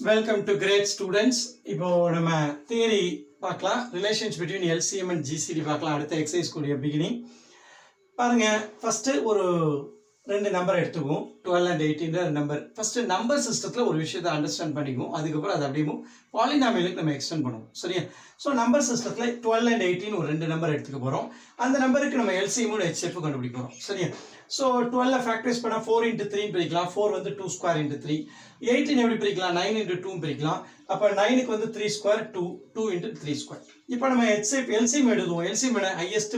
Welcome to great students. இப்போ நம்ம theory பார்க்கலாம். Relations between LCM and GCD பார்க்கலாம். அடுத்த எக்ஸசைஸ் கூடிய பிகினிங் பாருங்க. ஃபர்ஸ்ட் ஒரு ரெண்டு நம்பர் எடுத்துக்குவோம். 12 and 18 நம்பர். ஃபர்ஸ்ட் நம்பர் சிஸ்டத்துல ஒரு விஷயத்தை அண்டர்ஸ்டாண்ட் பண்ணிக்குவோம். அதுக்கப்புறம் அது அப்படியே பாலினாமியலுக்கு நம்ம எக்ஸ்டெண்ட் பண்ணுவோம். சரியா? ஸோ நம்பர் சிஸ்டத்துல 12 and 18 ஒரு ரெண்டு நம்பர் எடுத்துக்க போறோம். அந்த நம்பருக்கு நம்ம LCM and HCF கண்டுபிடிக்க போறோம். சரியா? ஸோ 12 ஃபேக்டரைஸ் பண்ணால் 4 into 3 பிரிக்கலாம். 4 வந்து 2 ஸ்கொயர் into 3. 18 எப்படி பிரிக்கலாம்? 9 into 2 பிரிக்கலாம். அப்போ 9க்கு வந்து 3 ஸ்கொயர் 2 into 3 ஸ்கொயர். இப்போ நம்ம LCM எழுதுவோம். LCM highest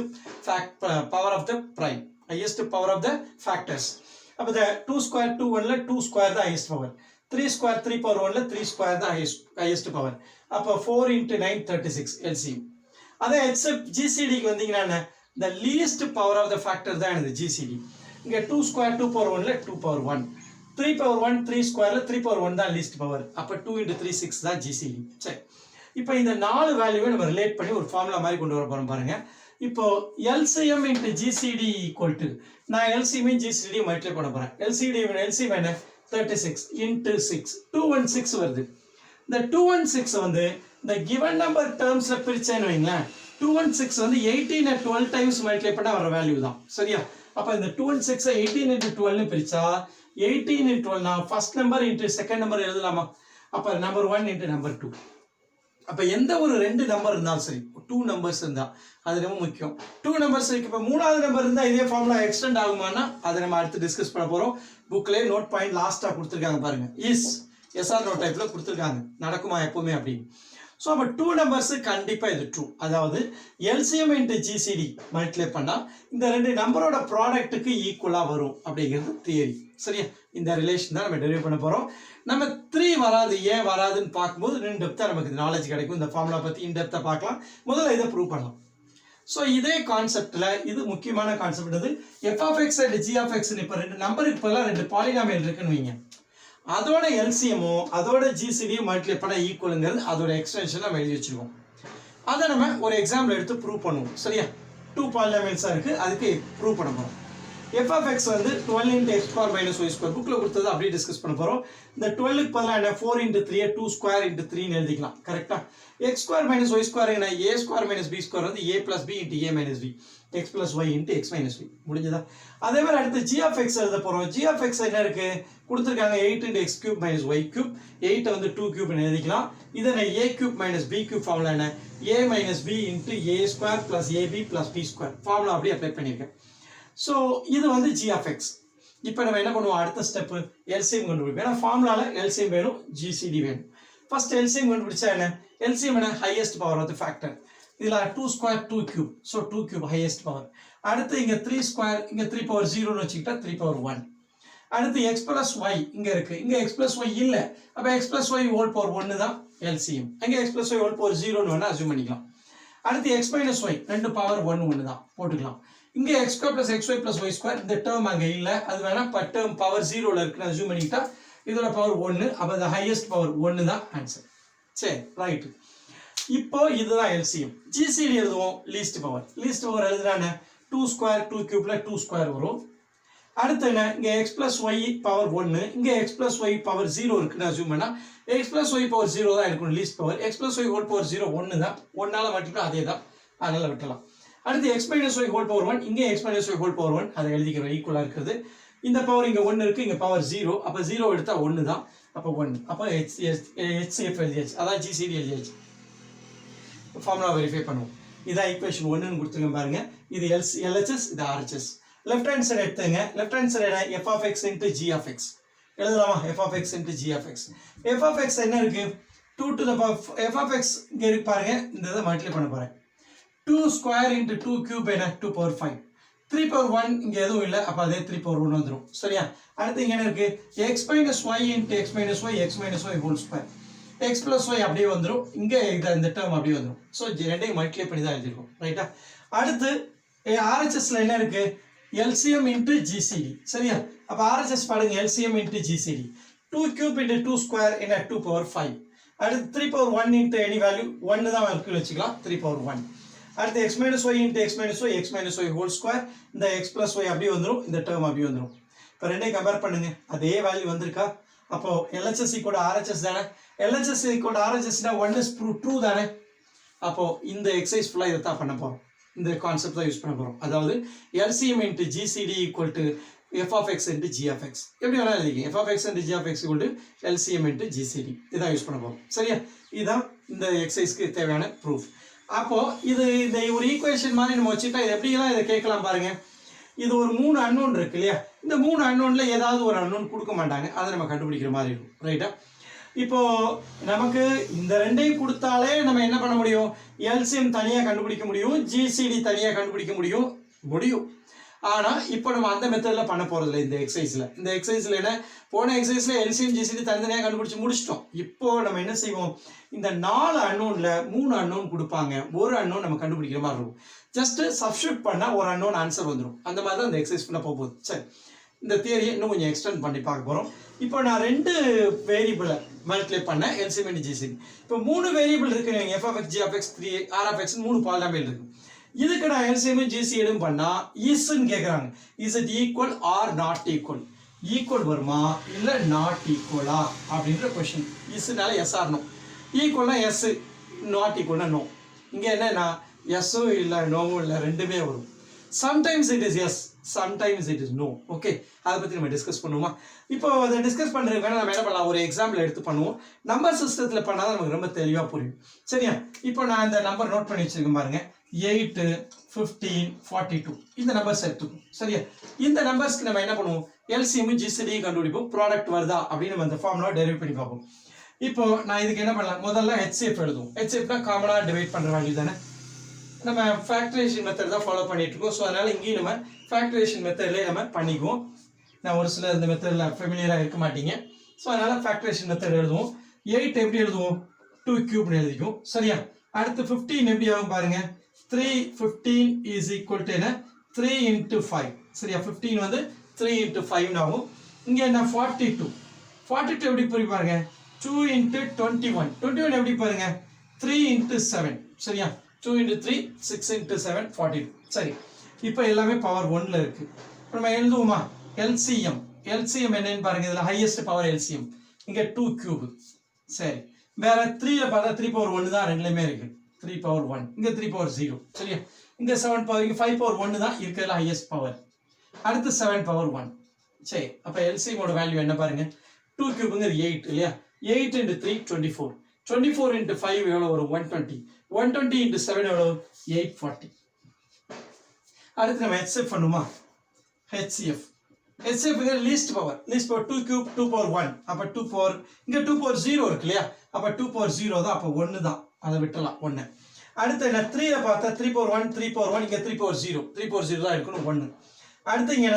power of the prime, highest power of the factors. அப்போ the 2 square 2 1ல 2 square the highest power, 3 square 3 power 1ல 3 square the highest power. அப்போ 4 into 9 36 LCM. அதே GCD க்கு வந்தீங்கன்னா the least power of the factor தான் இந்த GCD. இங்க 2 square 2 power 1ல 2 power 1, 3 power 1 3 squareல 3 power 1 தான் least power. அப்போ 2 into 3 6 தான் GCD. சரி, இப்போ இந்த நாலு வேல்யூவை நம்ம ரிலேட் பண்ணி ஒரு ஃபார்முலா மாதிரி கொண்டு வர போறோம் பாருங்க. இப்போ LCM into GCD equal to, நான் LCM GCD மல்டிப்ளை பண்ண போறேன். LCM என்ன? 36 into 6, 216 வருது. இந்த 216 வந்து இந்த given number termsல பிரிச்சேன்னு வைங்களேன், 216 வந்து 18 at 12 times மல்டிப்ளை பண்ணா வர வேல்யூ தான். சரியா? அப்ப இந்த 216 18 into 12 னு பிரிச்சா 18 into 12 நான் first number into second number எழுதலாமா? அப்ப நம்பர் 1 into நம்பர் 2. அப்ப எந்த ஒரு ரெண்டு நம்பர் இருந்தாலும் சரி, 2 நம்பர்ஸ் இருந்தா அது ரொம்ப முக்கியம். 2 நம்பர்ஸ் இருக்கு. இப்ப மூணாவது நம்பர் இருந்தா இதே ஃபார்முலா எக்ஸ்டெண்ட் ஆகுமானா அதை நம்ம அடுத்து டிஸ்கஸ் பண்ண போறோம். புக்லயே நோட் பாயிண்ட் லாஸ்டா கொடுத்திருக்காங்க பாருங்க. எஸ்ஆர் நோட் டைப்ல கொடுத்திருக்காங்க. நடக்குமா எப்பவுமே அப்படி. ஸோ அப்போ 2 நம்பர்ஸ் கண்டிப்பா இது ட்ரூ. அதாவது LCM into GCD மல்டிப்ளை பண்ணா இந்த ரெண்டு நம்பரோட ப்ராடக்ட்டுக்கு ஈக்குவலா வரும் அப்படிங்கிறது தியரி. சரியா? இந்த ரிலேஷன் தான் நம்ம டெரிவ் பண்ண போறோம். நம்ம 3 வராது, ஏன் வராதுன்னு பார்க்கும்போது இன் டெப்தா நமக்கு நாலேஜ் கிடைக்கும். இந்த ஃபார்முலா பத்தி இன் டெப்தா பார்க்கலாம். முதல்ல இதை ப்ரூவ் பண்ணலாம். ஸோ இதே கான்செப்ட்ல இது முக்கியமான கான்செப்ட். இது f(x) and g(x) இப்போ ரெண்டு நம்பருக்கு பதிலாக ரெண்டு பாலினாமியல் இருக்குன்னு வைங்க, அதோட LCMோ அதோட GCDயும் மல்டிப்ளை பண்ண ஈக்குவலுங்கிறது அதோட எக்ஸ்டென்ஷன் நம்ம எழுதி வச்சிருக்கோம். அதை நம்ம ஒரு எக்ஸாம்பிள் எடுத்து ப்ரூவ் பண்ணுவோம். சரியா? 2 பாலினாமியல்ஸா இருக்கு, அதுக்கு ப்ரூவ் பண்ண போறோம். f(x) வந்து 12 into x square minus y square புக்ல கொடுத்தது அப்படியே டிஸ்கஸ் பண்ண போறோம். இந்த 12க்கு பதிலா என்ன 4 into 3 2 square into 3 னு எழுதிக்கலாம். கரெக்ட்டா? x square minus y square என்ன a square minus b square வந்து a plus b into a minus b, x plus y into x minus b. முடிஞ்சதா? அதே மாதிரி அடுத்து g(x) எழுத போறோம். g(x) என்ன இருக்கு? கொடுத்திருக்காங்க 8 into x cube minus y cube. 8 வந்து 2 cube னு எழுதிக்கலாம். இதனை a cube minus b cube formula என்ன? a minus b into a square plus ab plus b square. Formula அப்படியே அப்ளை பண்ணிருக்கேன். ஸோ இது வந்து g(x). இப்போ நம்ம என்ன பண்ணுவோம்? அடுத்த ஸ்டெப் LCM கண்டுபிடிப்போம். ஏன்னா ஃபார்முலால LCM வேணும், GCD வேணும். ஃபர்ஸ்ட் LCM கண்டுபிடிச்சா என்ன? LCM என்ன? Highest power of the factor. இதுல 2 square 2 cube. So 2 cube highest power. அடுத்து இங்க 3 ஸ்கொயர், இங்க 3 பவர் 0னு வச்சுக்கிட்டா 3 பவர் 1. அடுத்து x plus y இங்க இருக்கு, இங்க x plus y இல்ல, அப்ப x plus y whole power 1 தான் LCM. அங்க x plus y whole power 0னு வேணா அஸ்யூம் பண்ணிக்கலாம். அடுத்து x minus y ரெண்டு பவர் 1 தான் போட்டுக்கலாம். இங்க x square plus xy plus y square இந்த டேர்ம் அங்க இல்ல, அது வேணா பட் டேர்ம் பவர் 0ல இருக்குன்னு அஸ்யூம் பண்ணிக்கிட்டா இதோட பவர் 1, அப்ப the highest power 1 தான் ஆன்சர். சரி, ரைட். இப்போ இதுதான் LCM. GCD எழுதுவோம். லீஸ்ட் பவர் எழுதுறானே 2 ஸ்கொயர் 2 கியூப்ல 2 ஸ்கொயர் வரும். அடுத்து என்ன? இங்க x plus y பவர் 1, இங்க x plus y பவர் 0 இருக்குன்னு அஸ்யூம் பண்ணா x plus y பவர் 0 தான் இருக்கும் least power. x plus y whole power 0 1 தான், 1ஆல மல்டிப்ளை அதே தான், அதனால விட்டலாம். அடுத்து x minus y whole power 1, இங்க x minus y whole power 1 அதை எழுதிக்கிறோம். ஈக்குவலா இருக்குது. இந்த பவர் இங்க 1 இருக்கு, இங்க பவர் 0, அப்ப 0 எடுத்தா 1 தான், அப்ப 1. அப்ப HCF எழுதியாச்சு, அதான் GCD எழுதியாச்சு. ஃபார்முலா வெரிஃபை பண்ணுவோம். இதான் ஈக்குவேஷன் 1 னு கொடுத்துங்க பாருங்க. இது LHS, இது RHS. லெஃப்ட் ஹேண்ட் சைடு எடுத்துங்க. லெஃப்ட் ஹேண்ட் சைடு என்ன? f(x) into g(x) எழுதலாமா? f(x) into g(x). f(x) என்ன இருக்கு? 2 to the power f(x) இங்க இருக்கு பாருங்க. இந்த இதை மல்டிப்ளை பண்ண போறேன். 2 square into 2 cube என்ன? 2 power 5. 3 power 1 இங்க எதுவும் இல்ல, அப்ப அதே 3 power 1 வந்துரும். சரியா? அடுத்து இங்க என்ன இருக்கு? x minus y into x minus y whole square. x plus y அப்படியே வந்துரும். இங்க இந்த டேர்ம் அப்படியே வந்துரும். சோ ரெண்டையும் மல்டிப்ளை பண்ணி தான் எழுதிருக்கோம். ரைட்டா? அடுத்து RHS ல என்ன இருக்கு? LCM into GCD. சரியா? அப்ப RHS பாருங்க. LCM into GCD 2 cube into 2 square என்ன? 2 power 5. அடுத்து 3 power 1 into any value 1 தான் இருக்குன்னு வச்சுக்கலாம். 3 power 1. அடுத்து x minus y into x minus y whole square. இந்த x plus y அப்படியே வந்துரும், இந்த டேர்ம் அப்படியே வந்துரும். இப்போ ரெண்டையும் கம்பேர் பண்ணுங்க. அதே வேல்யூ வந்திருக்கா? அப்போ LHS equal to RHS தானே, LHS equal to RHS னா 1 is true தானே. அப்போ இந்த எக்ஸசைஸ் ஃபுல்லா இத தான் பண்ண போறோம், இந்த கான்செப்ட் தான் யூஸ் பண்ண போறோம். அதாவது LCM into GCD equal to f of x into g of x. எப்படி வேணா எழுதிக்கங்க, f of x into g of x equal to LCM into GCD. இதான் யூஸ் பண்ண போறோம். சரியா, இதான் இந்த எக்ஸசைஸ்க்கு தேவையான ப்ரூஃப். அப்போ இது இந்த ஒரு ஈக்குவேஷன் மாதிரி நம்ம வச்சுட்டா இது எப்படிலாம் இதை கேட்கலாம் பாருங்க. இது ஒரு 3 அன்னோன் இருக்கு இல்லையா, இந்த 3 அன்னோன்ல ஏதாவது ஒரு அன்னோன் கொடுக்க மாட்டாங்க, அதை நம்ம கண்டுபிடிக்கிற மாதிரி இருக்கும். ரைட்டா, இப்போ நமக்கு இந்த ரெண்டையும் கொடுத்தாலே நம்ம என்ன பண்ண முடியும், எல்சிஎம் தனியாக கண்டுபிடிக்க முடியும், ஜிசிடி தனியாக கண்டுபிடிக்க முடியும். ஆனா இப்போ நம்ம அந்த மெத்தட்ல பண்ண போறது இல்லை. இந்த எக்ஸசைஸ்ல என்ன, போன எக்ஸசைஸ்ல எல்சிஎம் ஜிசிடி தனித்தனியாக கண்டுபிடிச்சு முடிச்சிட்டோம். இப்போ நம்ம என்ன செய்வோம், இந்த 4 அன்னோன்ல 3 அன்னோன் கொடுப்பாங்க, ஒரு அன்னோன் நம்ம கண்டுபிடிக்கிற மாதிரி இருக்கும். ஜஸ்ட் சப்ஸ்டிட்யூட் பண்ணா ஒரு அன்னோன் ஆன்சர் வந்துடும். அந்த மாதிரி தான் இந்த எக்ஸசைஸ் பண்ண போகுது. சரி, இந்த தியரியை இன்னும் கொஞ்சம் எக்ஸ்டெண்ட் பண்ணி பார்க்க போறோம். இப்போ நான் 2 வேரியபிளை மல்டிப்ளை பண்ண எல்சிஎம் இன்டு ஜிசிடி. இப்போ 3 வேரியபிள் இருக்கு, f of x, g of x, 3 r of x 3 polynomial இருக்கு. இதுக்கு நான் எல்சிஎம் ஜிசிடியும் பண்ணா இஸ்ன்னு கேக்குறாங்க. Is it equal or not equal, equal வருமா இல்ல நாட் ஈக்குவலா அப்படின்ற क्वेश्चन. இஸ்னால எஸ் ஆர் நோ, ஈக்குவல்னா எஸ், நாட் ஈக்குவல்னா நோ. இங்க என்னன்னா எஸ்ஸும் இல்ல நோவும் இல்ல, ரெண்டுமே வரும். Sometimes it is yes, sometimes it is no. Okay, அதை பத்தி நம்ம டிஸ்கஸ் பண்ணுவோமா. இப்போ அதை டிஸ்கஸ் பண்றதுக்கு வேணா நம்ம என்ன பண்ணலாம், ஒரு எக்ஸாம்பிள் எடுத்து பண்ணுவோம். நம்பர் சிஸ்டத்துல பண்ணாதான் நமக்கு ரொம்ப தெளிவா புரியும். சரியா, இப்போ நான் இந்த நம்பர் நோட் பண்ணி வச்சிருக்கேன் பாருங்க, 8, 15, 42 இந்த நம்பர்ஸ் எடுத்துக்கும். சரியா, இந்த நம்பர்ஸ்க்கு நம்ம என்ன பண்ணுவோம், எல்சிஎம் ஜிசிடியும் கண்டுபிடிப்போம், ப்ராடக்ட் வருதா அப்படின்னு நம்ம அந்த ஃபார்முலா டெரைவ் பண்ணி பார்ப்போம். இப்போ நான் இதுக்கு என்ன பண்ணலாம், முதல்ல ஹெச்சிஎஃப் எழுதுவோம். ஹெச்சிஎஃப்னா காமனா டிவைட் பண்ற வேல்யூ தானே. நம்ம ஃபேக்டரைசேஷன் மெத்தட் தான் ஃபாலோ பண்ணிட்டு இருக்கோம். ஸோ அதனால இங்கேயும் நம்ம ஃபேக்டரைசேஷன் மெத்தட்லேயே நம்ம பண்ணிக்குவோம். நான் ஒரு சில இந்த மெத்தடில் ஃபெமிலியராக இருக்க மாட்டீங்க. ஸோ அதனால ஃபேக்டரைசேஷன் மெத்தட் எழுதுவோம். 8 எப்படி எழுதுவோம், 2 கியூப்னு எழுதிக்கும். சரியா, அடுத்து 15 எப்படி ஆகும் பாருங்க, 3 15 இஸ் ஈக்குவல் டு என்ன, 3 into 5. சரியா, 15 வந்து 3 into 5 ஆகும். இங்கே என்ன 42 எப்படி புரி பாருங்க, 2 into 21 எப்படி பாருங்க, 3 into 7. சரியா, 2 into 3 6 into 7 42. சரி, இப்போ எல்லாமே பவர் 1ல இருக்கு. நம்ம எழுதுவோமா, எல்சிஎம் என்னன்னு பாருங்க, இதுல ஹையஸ்ட் பவர் எல்சிஎம் இங்க 2 கியூப். சரி, வேற 3ல பார்த்தா 3 பவர் 1 தான் ரெண்டுலயுமே இருக்கு, 3 பவர் 1, இங்க 3 பவர் 0. சரியா, இங்க 7 பவர், இங்க 5 பவர் 1 தான் இருக்கிறதுல ஹையஸ்ட் பவர். அடுத்து 7 பவர் 1. சரி, அப்ப எல்சிஎம் ஓட வேல்யூ என்ன பாருங்க, 2 கியூப்ங்கிறது 8 இல்லையா, 8 into 3 24, 24 into 5 எவ்வளவு வரும், 120, 120 into 7 எவ்வளவு, 840. அடுத்து நம்ம ஹெச்சிஎஃப் பண்ணுமா, HCF least power 2 cube 2 power 1, அப்ப 2 பவர், இங்க 2 பவர் 0 இருக்கு இல்லையா, அப்ப 2 பவர் 0 தான், அப்ப 1 தான், அதை விட்டலாம் 1. அடுத்து என்ன, 3ல பார்த்தா 3 பவர் 1, 3 பவர் 1, இங்க 3 பவர் 0, 3 பவர் 0 தான் இருக்கணும், 1. அடுத்து இங்க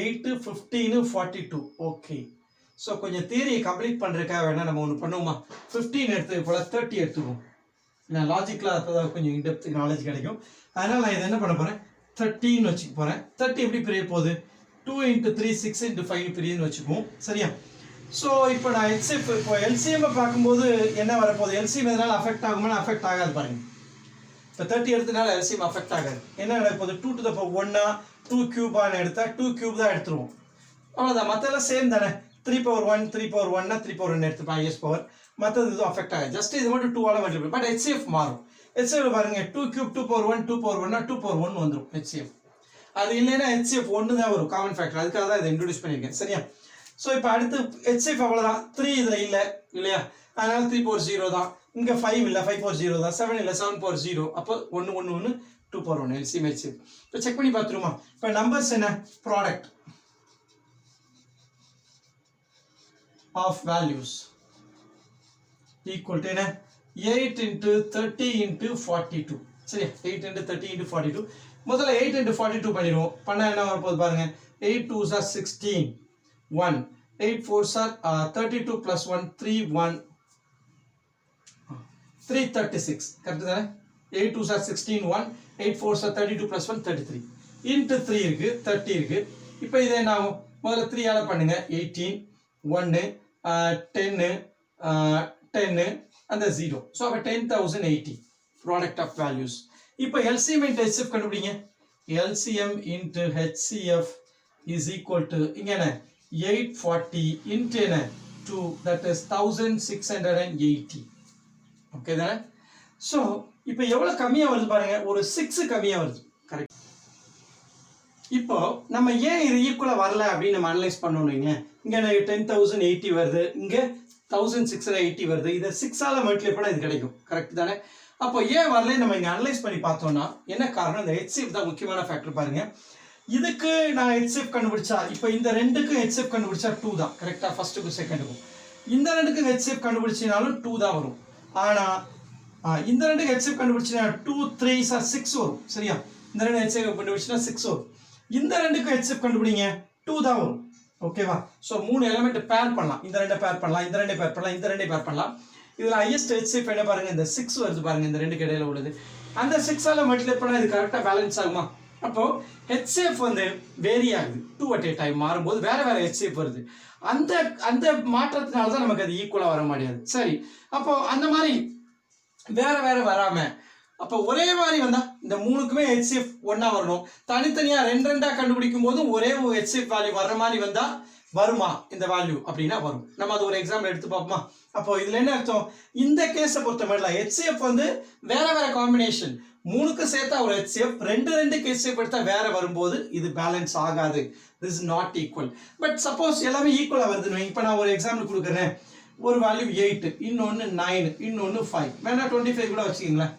8 15 42. ஓகே, ஸோ கொஞ்சம் தியரியை கம்ப்ளீட் பண்ணுறதுக்காக வேணா நம்ம ஒன்று பண்ணுவோமா, 15 எடுத்து போல 30 எடுத்துக்குவோம். நான் லாஜிக்கலாக அப்போதான் கொஞ்சம் இன்டெப்த் நாலேஜ் கிடைக்கும். அதனால் நான் இதை என்ன பண்ண போகிறேன், 30ன்னு வச்சுக்க போகிறேன். 30 எப்படி பிரிய போகுது, 2 into 3 6 into 5 பிரியுதுன்னு வச்சுக்குவோம். சரியா, ஸோ இப்போ நான் ஹெச்சிஎஃப், இப்போ எல்சிஎம் பார்க்கும்போது என்ன வரப்போகுது, எல்சிஎம் எதனால அஃபெக்ட் ஆகுமா, அஃபெக்ட் ஆகாது பாருங்க. இப்போ 30 எடுத்தனால எல்சிஎம் அஃபெக்ட் ஆகாது. என்ன நடக்க போகுது, 2 to the power 1 2 கியூபான்னு எடுத்தா 2 கியூப் தான் எடுத்துருவோம், அவ்வளோதான். மற்றெல்லாம் சேம் தானே, 3 பவர் 1 3 பவர் 1 3 பவர் 1 எடுத்துப்பேன் ஹையஸ்ட் பவர், மற்றது இதுவும் அஃபெக்ட் ஆகாது. ஜஸ்ட் இது மட்டும் 2ஆல மல்டிப்ளை. பட் ஹெச்சிஎஃப் மாறும். ஹெச்சிஎஃப் பாருங்க, 2 கியூப் 2 பவர் 1 2 பவர் 1 2 பவர் 1 வந்துடும் ஹெச்சிஎஃப். அது இல்லைன்னா ஹெச்சிஎஃப் 1 தான் வரும், காமன் ஃபேக்டர். அதுக்காக தான் இதை இன்ட்ரோடியூஸ் பண்ணியிருக்கேன். சரியா, ஸோ இப்போ அடுத்து ஹெச்சிஎஃப் அவ்வளோதான். 3 இதில் இல்லை இல்லையா, அதனால 3 பவர் 0 தான். இங்கே 5 இல்லை, 5 பவர் 0 தான். 7 இல்லை, 7 பவர் 0. அப்போ 1 1 1 2 பவர் 1 எல்சிஎம் ஹெச்சிஎஃப். இப்போ செக் பண்ணி பார்த்துருமா. இப்போ நம்பர்ஸ் என்ன, product of values equal to 8 into 30 into 42. சரியா, 8 into 30 into 42. முதல்ல 8 into 42 பண்ணிடுவோம். பண்ணா என்ன வரப்போகுது பாருங்க, 8 2s are 16 1, 8 4s are 32 plus 1 336. Correct தானே, 8 2s are 16 1, 8 4s are 32 plus 1 33 into 3 இருக்கு, 30 இருக்கு. இப்போ இதை என்ன ஆகும், முதல்ல 3ஆல பண்ணுங்க, 18 1 10 10 and the 0. So 10,080 product of values. இப்போ LCM into HCF கண்டுபிடிங்க. LCM into HCF is equal to இங்க என்ன 840 into 2, that is 1680. ஓகே தானே? ஸோ இப்போ எவ்வளோ கம்மியாக வருது பாருங்க, ஒரு 6 கம்மியாக வருது. கரெக்ட். இப்போ நம்ம ஏன் இது ஈக்குவலாக வரல அப்படின்னு நம்ம அனலைஸ் பண்ணணுங்க. இங்கே 10,080 வருது, இங்கே 1680 வருது. இதை 6ஆல் மல்டிப்ளை பண்ணால் இது கிடைக்கும். கரெக்ட் தானே? அப்போ ஏன் வரல நம்ம இங்கே அனலைஸ் பண்ணி பார்த்தோம்னா என்ன காரணம்? இந்த HCF தான் முக்கியமான ஃபேக்டர் பாருங்க. இதுக்கு நான் HCF கண்டுபிடிச்சா, இப்போ இந்த ரெண்டுக்கும் HCF கண்டுபிடிச்சா 2 தான். கரெக்டாக? ஃபர்ஸ்ட்டுக்கும் செகண்டுக்கும். இந்த ரெண்டுக்கும் HCF கண்டுபிடிச்சினாலும் 2 தான் வரும். ஆனால் இந்த ரெண்டுக்கு HCF கண்டுபிடிச்சினா 2 3s are 6 வரும். சரியா? இந்த ரெண்டு HCF கண்டுபிடிச்சினா 6 வரும். இந்த ரெண்டுக்கும் HCF கண்டுபிடிங்க 2 தான் வரும். ஓகேவா? ஸோ 3 எலிமெண்ட் பேர் பண்ணலாம். இந்த ரெண்டை பேர் பண்ணலாம், இந்த ரெண்டை பேர் பண்ணலாம், இந்த ரெண்டை பேர் பண்ணலாம். இதில் ஹையஸ்ட் HCF என்ன பாருங்க, இந்த 6 வருது பாருங்க, இந்த ரெண்டுக்கு இடையில உள்ளது. அந்த 6ஆல் மல்டிப்ளை பண்ணால் இது கரெக்டாக பேலன்ஸ் ஆகுமா? அப்போ HCF வந்து வேரி ஆகுது. 2 at a time மாறும்போது வேற வேற HCF வருது. அந்த அந்த மாற்றத்தினால தான் நமக்கு அது ஈக்குவலாக வர முடியாது. சரி, அப்போ அந்த மாதிரி வேற வேற வராம அப்போ ஒரே மாதிரி வந்தா இந்த மூணுக்குமே HCF ஒன்னா வரணும். தனித்தனியா ரெண்டா கண்டுபிடிக்கும் போதும் ஒரே ஒரு HCF வேல்யூ வர்ற மாதிரி வந்தா வருமா இந்த வேல்யூ அப்படின்னா வரும். நம்ம அது ஒரு எக்ஸாம்பிள் எடுத்து பார்ப்போமா? அப்போ இதுல என்ன அர்த்தம்? இந்த கேஸை பொறுத்த மாதிரி HCF வந்து வேற வேற காம்பினேஷன், மூணுக்கு சேர்த்தா ஒரு HCF, ரெண்டு HCF எடுத்தா வேற வரும்போது இது பேலன்ஸ் ஆகாது. This is not equal. But suppose எல்லாமே ஈக்குவலா வருதுன்னு இப்போ நான் ஒரு எக்ஸாம்பிள் கொடுக்குறேன். ஒரு வேல்யூ 8, இன்னொன்று 9, இன்னொன்று 5, வேணா 25 கூட வச்சுக்கிங்களேன்.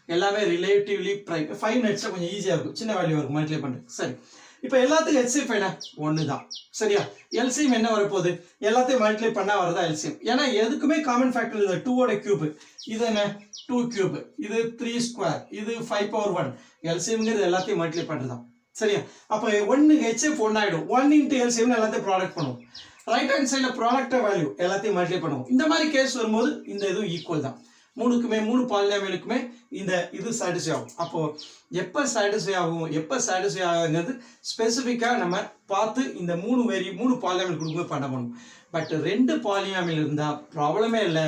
எல்லாமே ரிலேட்டிவ்லி ப்ரைம். 5 நெட்ஸில் கொஞ்சம் ஈஸியாக இருக்கும், சின்ன வேல்யூ இருக்கும் மல்டிப்ளை பண்ணுறது. சரி, இப்போ எல்லாத்துக்கும் HCF என்ன? 1 தான். சரியா? LCM என்ன வரப்போகுது? எல்லாத்தையும் மல்டிப்ளை பண்ணால் வரதா LCM. ஏன்னா எதுக்குமே காமன் ஃபேக்டர் இது 2ஓட கியூப். இது என்ன? 2 கியூப். இது 3 ஸ்கொயர். இது 5 power 1. LCMங்கிறது எல்லாத்தையும் மல்டிப்ளை பண்ணுறது தான். சரியா? அப்போ 1 HCF 1 ஆகிடும். 1 into LCM எல்லாத்தையும் ப்ராடக்ட் பண்ணுவோம். ரைட் ஹேண்ட் சைடில் ப்ராடக்ட் வேல்யூ எல்லாத்தையும் மல்டிப்ளை பண்ணுவோம். இந்த மாதிரி கேஸ் வரும்போது இந்த இதுவும் ஈக்குவல் தான். மூணு பாலினாமியலுக்குமே இந்த இது சாட்டிஸ்ஃபை ஆகும். அப்போ எப்போ சாட்டிஸ்ஃபை ஆகுங்கிறது ஸ்பெசிஃபிக்காக நம்ம பார்த்து இந்த மூணு பாலினாமியல் கொடுக்கும்போது பண்ணணும். பட் 2 பாலினாமியல் இருந்தால் ப்ராப்ளமே இல்லை,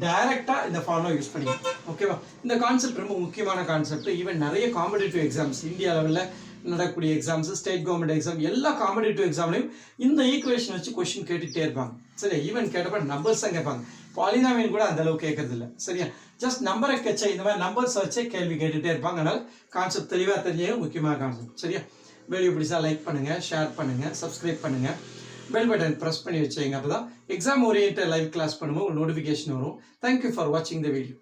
டைரெக்டாக இந்த ஃபார்முலா யூஸ் பண்ணிக்கலாம். ஓகேவா? இந்த கான்செப்ட் ரொம்ப முக்கியமான கான்செப்ட். ஈவன் நிறைய காம்படிட்டிவ் எக்ஸாம்ஸ், இந்தியா லெவலில் நடக்கக்கூடிய எக்ஸாம்ஸ், ஸ்டேட் கவர்மெண்ட் எக்ஸாம், எல்லா காம்படிட்டிவ் எக்ஸாம்லையும் இந்த ஈக்குவேஷன் வச்சு கொஸ்டின் கேட்டுகிட்டே இருப்பாங்க. சரியா? ஈவன் கேட்டப்ப நம்பர்ஸ் தான் கேட்பாங்க. பாலினாமியல் கூட அந்த அளவுக்கு கேட்கறது இல்லை. சரியா? ஜஸ்ட் நம்பரை வச்சே, இந்த மாதிரி நம்பர்ஸ் வச்சே கேள்வி கேட்டுகிட்டே இருப்பாங்க. அதனால் கான்செப்ட் தெளிவாக தெரிஞ்சது முக்கியமான கான்செப்ட். சரியா? வீடியோ பிடிச்சா லைக் பண்ணுங்கள், ஷேர் பண்ணுங்கள், சப்ஸ்கிரைப் பண்ணுங்கள், பெல் பட்டன் ப்ரெஸ் பண்ணி வச்சுங்க. அப்போ தான் எக்ஸாம் ஓரியன்ட் லைவ் கிளாஸ் பண்ணும்போது ஒரு நோட்டிஃபிகேஷன் வரும். தேங்க்யூ ஃபார் வாட்சிங் த வீடியோ.